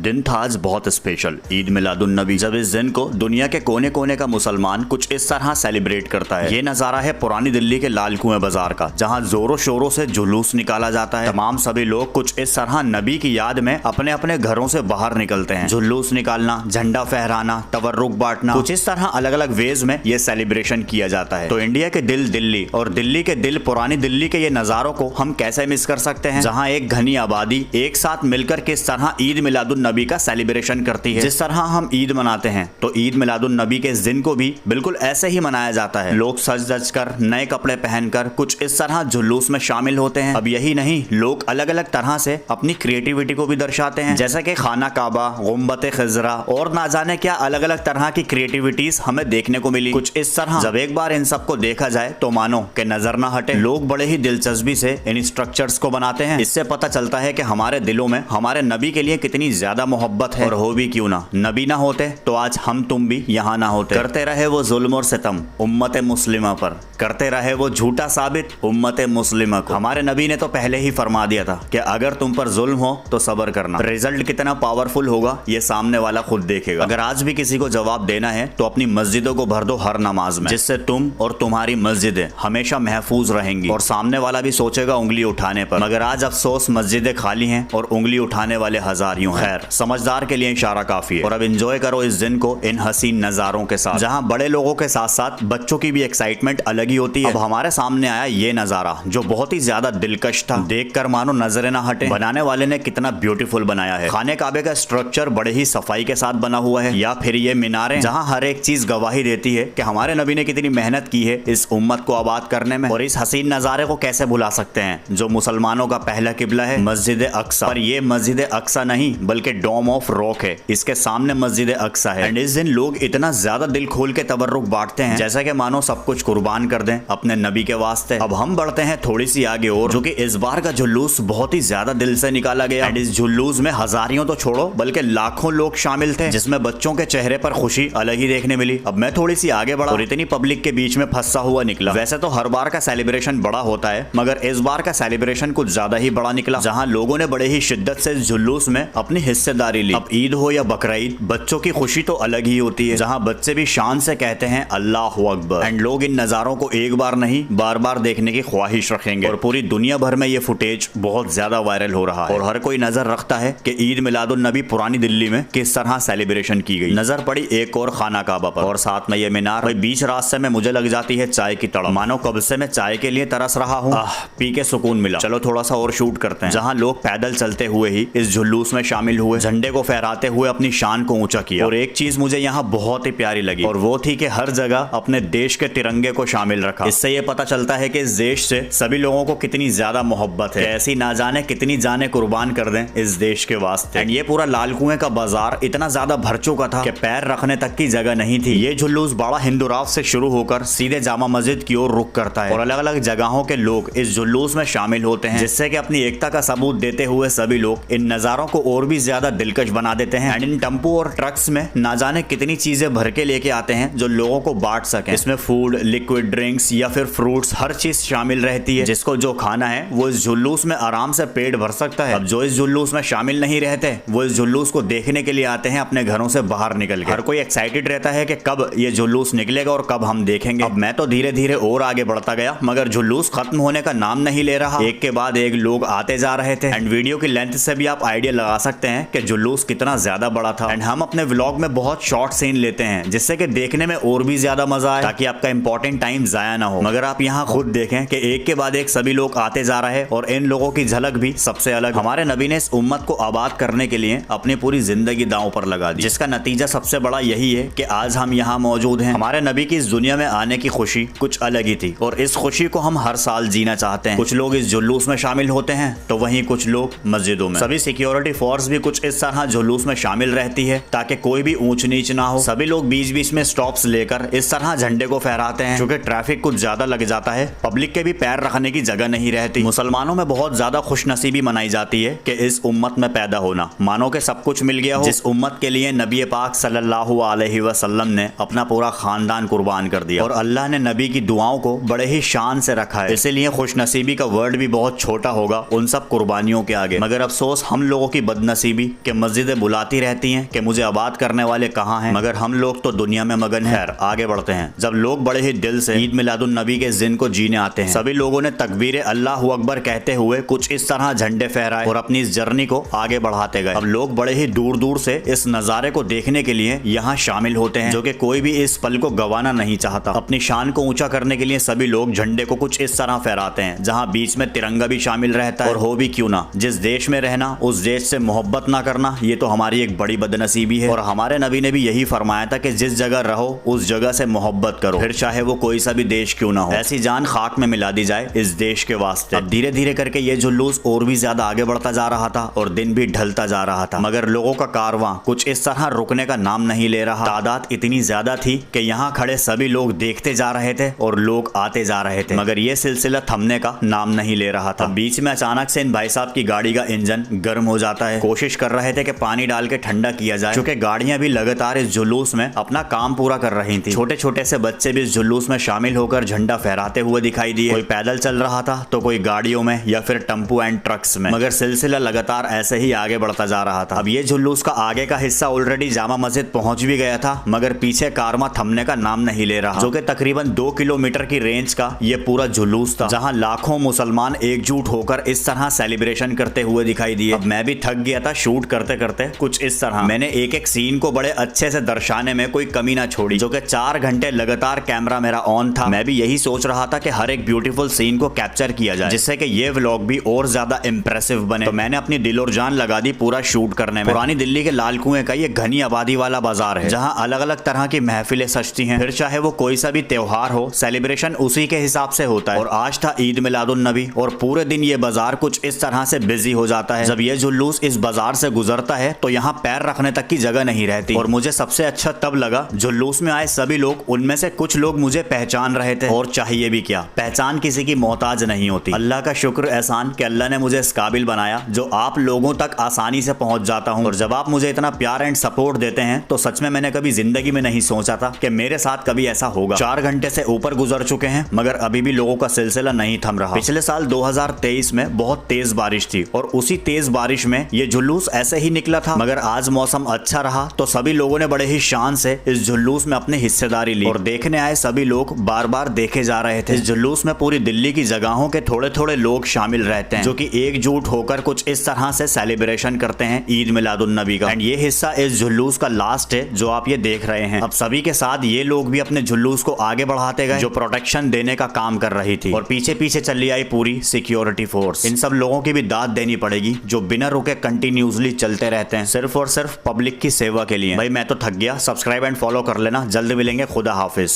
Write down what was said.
दिन था आज बहुत स्पेशल, ईद मिलादुन नबी। जब इस दिन को दुनिया के कोने कोने का मुसलमान कुछ इस तरह सेलिब्रेट करता है। ये नजारा है पुरानी दिल्ली के लाल कुएं बाजार का, जहाँ जोरों शोरों से जुलूस निकाला जाता है। तमाम सभी लोग कुछ इस तरह नबी की याद में अपने अपने घरों से बाहर निकलते हैं। जुलूस निकालना, झंडा फहराना, तबर्रुक बांटना, कुछ इस तरह अलग अलग वेज में ये सेलिब्रेशन किया जाता है। तो इंडिया के दिल दिल्ली और दिल्ली के दिल पुरानी दिल्ली के ये नजारों को हम कैसे मिस कर सकते हैं, जहाँ एक घनी आबादी एक साथ मिलकर किस तरह ईद मिलादुन नबी का सेलिब्रेशन करती है। जिस तरह हम ईद मनाते हैं तो ईद मिलादुन नबी के इस दिन को भी बिल्कुल ऐसे ही मनाया जाता है। लोग सज धज कर, नए कपड़े पहनकर कुछ इस तरह जुलूस में शामिल होते हैं। अब यही नहीं, लोग अलग अलग तरह से अपनी क्रिएटिविटी को भी दर्शाते हैं, जैसे कि खाना काबा, गुम्बत खजरा और ना जाने क्या अलग अलग तरह की क्रिएटिविटीज हमें देखने को मिली। कुछ इस तरह जब एक बार इन सबको देखा जाए तो मानो कि नजर ना हटे। लोग बड़े ही दिलचस्पी से इन स्ट्रक्चर्स को बनाते हैं। इससे पता चलता है कि हमारे दिलों में हमारे नबी के लिए कितनी ज्यादा मोहब्बत है। और हो भी क्यों ना, नबी ना होते तो आज हम तुम भी यहाँ ना होते। करते रहे वो जुल्म और सितम उम्मत मुस्लिमा पर, करते रहे वो झूठा साबित उम्मत मुस्लिमा को। हमारे नबी ने तो पहले ही फरमा दिया था कि अगर तुम पर जुल्म हो तो सब्र करना। रिजल्ट कितना पावरफुल होगा ये सामने वाला खुद देखेगा। अगर आज भी किसी को जवाब देना है तो अपनी मस्जिदों को भर दो हर नमाज में, जिससे तुम और तुम्हारी मस्जिदें हमेशा महफूज रहेंगी। और सामने वाला भी सोचेगा उंगली उठाने पर, मगर आज अफसोस मस्जिदें खाली हैं और उंगली उठाने वाले हजारियों हैं। खैर, समझदार के लिए इशारा काफी है। और अब एंजॉय करो इस दिन को इन हसीन नजारों के साथ, जहां बड़े लोगों के साथ साथ बच्चों की भी एक्साइटमेंट अलग ही होती है। अब हमारे सामने आया ये नजारा जो बहुत ही ज्यादा दिलकश था, देखकर मानो नजरें ना हटे। बनाने वाले ने कितना ब्यूटीफुल बनाया है। खाने काबे का स्ट्रक्चर बड़े ही सफाई के साथ बना हुआ है, या फिर ये मीनारें जहां हर एक चीज गवाही देती है कि हमारे नबी ने कितनी मेहनत की है इस उम्मत को आबाद करने में। और इस हसीन नजारे को कैसे भुला सकते हैं, जो मुसलमानों का पहला किबला है मस्जिद अक्सा। पर ये मस्जिद अक्सा नहीं बल्कि डोम ऑफ रॉक है, इसके सामने मस्जिद अक्सा है। एंड इस दिन लोग इतना ज्यादा दिल खोल के तबर्रुक बांटते हैं जैसा कि मानो सब कुछ कुर्बान कर दें अपने नबी के वास्ते। अब हम बढ़ते हैं थोड़ी सी आगे और, जो कि इस बार का जुलूस बहुत ही ज्यादा दिल से निकाला गया। एंड इस जुलूस में हजारियों तो छोड़ो बल्कि लाखों लोग शामिल थे, जिसमें बच्चों के चेहरे पर खुशी अलग ही देखने मिली। अब मैं थोड़ी सी आगे बढ़ा और इतनी पब्लिक के बीच में फंसा हुआ निकला। वैसे तो हर बार का सेलिब्रेशन बड़ा होता है, मगर इस बार का सेलिब्रेशन कुछ ज्यादा ही बड़ा निकला, जहां लोगों ने बड़े ही शिद्दत से इस जुलूस में अपनी हिस्सेदारी ली। अब ईद हो या बकरीद, बच्चों की खुशी तो अलग ही होती है, जहां बच्चे भी शान से कहते हैं अल्लाह अकबर। एंड लोग इन नजारों को एक बार नहीं बार बार देखने की ख्वाहिश रखेंगे। और पूरी दुनिया भर में ये फुटेज बहुत ज्यादा वायरल हो रहा है और हर कोई नजर रखता है कि ईद मिलादुन नबी पुरानी दिल्ली में किस तरह सेलिब्रेशन की गई। नजर पड़ी एक और खाना काबा पर और साथ में ये मीनार। भाई बीच रास्ते में मुझे लग जाती है चाय की तड़प, मानो कब से मैं चाय के लिए तरस रहा हूँ। पी के सुकून मिला। चलो थोड़ा सा और शूट करते हैं, जहाँ लोग पैदल चलते हुए ही इस जुलूस में शामिल हुए, झंडे को फहराते हुए अपनी शान को ऊंचा किया। और एक चीज मुझे यहाँ बहुत ही प्यारी लगी और वो थी कि हर जगह अपने देश के तिरंगे को शामिल रखा। इससे ये पता चलता है कि इस देश से सभी लोगों को कितनी ज्यादा मोहब्बत है, ऐसी ना जाने कितनी जाने कुर्बान कर दें इस देश के वास्ते। एंड ये पूरा लाल कुएं का बाजार इतना ज्यादा भर चुका था कि पैर रखने तक की जगह नहीं थी। ये जुलूस बड़ा हिंदुराव से शुरू होकर सीधे जामा मस्जिद की ओर रुख करता है और अलग अलग जगहों के लोग इस जुलूस में शामिल होते हैं, जिससे कि अपनी एकता का सबूत देते हुए सभी लोग इन नजारों को और भी ज्यादा दिलकश बना देते हैं। एंड इन टेम्पो और ट्रक्स में ना जाने कितनी चीजें भर के लेके आते हैं जो लोगों को बांट सके। इसमें फूड, लिक्विड ड्रिंक्स या फिर फ्रूट्स, हर चीज शामिल रहती है। जिसको जो खाना है वो इस जुलूस में आराम से पेट भर सकता है। अब जो इस जुलूस में शामिल नहीं रहते वो इस जुलूस को देखने के लिए आते हैं अपने घरों से बाहर निकल के। हर कोई एक्साइटेड रहता है कि कब ये जुलूस निकलेगा और कब हम देखेंगे। अब मैं तो धीरे धीरे और आगे बढ़ता गया, मगर जुलूस खत्म होने का नाम नहीं ले रहा। एक के बाद एक लोग आते जा रहे थे। एंड वीडियो की लेंथ से भी आप आइडिया लगा सकते हैं कि जुलूस कितना ज्यादा बड़ा था। एंड हम अपने व्लॉग में बहुत शॉर्ट सीन लेते हैं जिससे कि देखने में और भी ज्यादा मजा आए, ताकि आपका इंपॉर्टेंट टाइम जाया ना हो। मगर आप यहाँ खुद देखें कि एक के बाद एक सभी लोग आते जा रहे हैं और इन लोगों की झलक भी सबसे अलग। हमारे नबी ने इस उम्मत को आबाद करने के लिए अपनी पूरी जिंदगी दांव पर लगा दी, जिसका नतीजा सबसे बड़ा यही है कि आज हम यहाँ मौजूद हैं। हमारे नबी की इस दुनिया में आने की खुशी कुछ अलग ही थी और इस खुशी को हम हर साल जीना चाहते हैं। कुछ लोग इस जुलूस में शामिल होते हैं तो वहीं कुछ लोग मस्जिदों में। सभी सिक्योरिटी फोर्स भी कुछ इस तरह जुलूस में शामिल रहती है ताकि कोई भी ऊंच नीच ना हो। सभी लोग बीच बीच में स्टॉप्स लेकर इस तरह झंडे को फहराते हैं, क्योंकि ट्रैफिक कुछ ज्यादा लग जाता है, पब्लिक के भी पैर रखने की जगह नहीं रहती। मुसलमानों में बहुत ज्यादा खुशनसीबी मनाई जाती है कि इस उम्मत में पैदा होना, मानो कि सब कुछ मिल गया हो। जिस उम्मत के लिए नबी पाक सल्लल्लाहु अलैहि वसल्लम ने अपना पूरा खानदान कुर्बान कर दिया और अल्लाह ने नबी की दुआओं को बड़े ही शान से रखा है। इसीलिए खुशनसीबी का वर्ड भी बहुत छोटा होगा उन सब कुर्बानियों के आगे। मगर अफसोस हम लोगों की बदनसीबी कि मस्जिदें बुलाती रहती हैं कि मुझे आबाद करने वाले कहाँ हैं, मगर हम लोग तो दुनिया में मगन हैं। आगे बढ़ते हैं। जब लोग बड़े ही दिल से ईद मिलादुन नबी के दिन को जीने आते हैं, सभी लोगों ने तकबीर अल्लाहु अकबर कहते हुए कुछ इस तरह झंडे फहराए और अपनी इस जर्नी को आगे बढ़ाते गए। अब लोग बड़े ही दूर दूर से इस नजारे को देखने के लिए यहाँ शामिल होते हैं, जो कि कोई भी इस पल को गंवाना नहीं चाहता। अपनी शान को ऊंचा करने के लिए सभी लोग झंडे को कुछ इस तरह फहराते हैं, जहाँ बीच में तिरंगा भी शामिल रहता है। और हो भी क्यों ना, जिस देश में रहना उस देश से मोहब्बत ना करना, ये तो हमारी एक बड़ी बदनसीबी है। और हमारे नबी ने भी यही फरमाया था कि जिस जगह रहो उस जगह से मोहब्बत करो, फिर चाहे वो कोई सा भी देश क्यों ना हो। ऐसी जान खाक में मिला दी जाए इस देश के वास्ते। अब धीरे धीरे करके ये जुलूस और भी ज्यादा आगे बढ़ता जा रहा था और दिन भी ढलता जा रहा था, मगर लोगों का कारवां कुछ इस तरह रुकने का नाम नहीं ले रहा। तादाद इतनी ज्यादा थी कि यहाँ खड़े सभी लोग देखते जा रहे थे और लोग आते जा रहे थे, मगर ये सिलसिला थमने का नाम नहीं ले रहा था। बीच में अचानक से इन भाई साहब की गाड़ी का इंजन गर्म हो जाता है। कोशिश कर रहे थे कि पानी डाल के ठंडा किया जाए, क्योंकि गाड़ियां भी लगातार इस जुलूस में अपना काम पूरा कर रही थी। छोटे छोटे से बच्चे भी इस जुलूस में शामिल होकर झंडा फहराते हुए दिखाई दिए। कोई पैदल चल रहा था तो कोई गाड़ियों में या फिर टेम्पो एंड ट्रक्स में, मगर सिलसिला लगातार ऐसे ही आगे बढ़ता जा रहा था। अब ये जुलूस का आगे का हिस्सा ऑलरेडी जामा मस्जिद पहुंच भी गया था, मगर पीछे कारवां थमने का नाम नहीं ले रहा, जो कि तकरीबन 2 किलोमीटर की रेंज का ये पूरा जुलूस था, जहां लाखों मुसलमान एकजुट होकर इस तरह सेलिब्रेशन करते हुए दिखाई दिए। अब मैं भी थक गया था शूट करते करते कुछ इस तरह। मैंने एक एक सीन को बड़े अच्छे से दर्शाने में कोई कमी ना छोड़ी, जो कि 4 घंटे लगातार कैमरा मेरा ऑन था। मैं भी यही सोच रहा था कि हर एक ब्यूटीफुल सीन को कैप्चर किया जाए, जिससे कि ये व्लॉग भी और ज्यादा इंप्रेसिव बने। तो मैंने अपनी दिल और जान लगा दी पूरा शूट करने में। पुरानी दिल्ली के लाल कुएं का ये घनी आबादी वाला बाजार है, जहां अलग अलग तरह की महफिलें सजती हैं। फिर चाहे वो कोई सा भी त्योहार हो, सेलिब्रेशन उसी के हिसाब से होता है। और आज था ईद मिलादुन नबी और पूरे दिन ये बाजार कुछ इस तरह से बिजी हो जाता है। जब ये जुलूस इस बाजार से गुजरता है तो यहाँ पैर रखने तक की जगह नहीं रहती। और मुझे सबसे अच्छा तब लगा, जुलूस में आए सभी लोग, उनमें से कुछ लोग मुझे पहचान रहे थे। और चाहिए भी क्या, पहचान किसी की मोहताज नहीं होती। अल्लाह का शुक्र एहसान कि अल्लाह ने मुझे इस काबिल बनाया जो आप लोगों तक आसानी से पहुंच जाता हूं। और जब आप मुझे इतना प्यार एंड सपोर्ट देते हैं तो सच में मैंने कभी जिंदगी में नहीं सोचा था कि मेरे साथ कभी ऐसा होगा। 4 घंटे से ऊपर गुजर चुके हैं, मगर अभी भी लोगों का सिलसिला नहीं थम रहा। पिछले साल 2023 में बहुत तेज बारिश थी और उसी तेज बारिश में ये जुलूस ऐसे ही निकला था, मगर आज मौसम अच्छा रहा तो सभी लोगों ने बड़े ही शान से इस जुलूस में अपनी हिस्सेदारी ली। और देखने आए सभी लोग बार बार देखे जा रहे थे। इस जुलूस में पूरी दिल्ली की जगहों के थोड़े थोड़े लोग शामिल रहते हैं, जो कि एकजुट होकर कुछ इस तरह से सेलिब्रेशन करते हैं ईद मिलादुन नबी का। एंड ये हिस्सा इस जुलूस का लास्ट है जो आप ये देख रहे हैं। अब सभी के साथ ये लोग भी अपने जुलूस को आगे बढ़ाते गए, जो प्रोटेक्शन देने का काम कर रही थी। और पीछे पीछे चली आई पूरी सिक्योरिटी फोर्स। इन सब लोगों की भी दाद देनी पड़ेगी, जो बिना रुके कंटिन्यूसली चलते रहते हैं सिर्फ और सिर्फ पब्लिक की सेवा के लिए। भाई मैं तो थक गया। सब्सक्राइब एंड फॉलो कर लेना। जल्द मिलेंगे। खुदा हाफिज।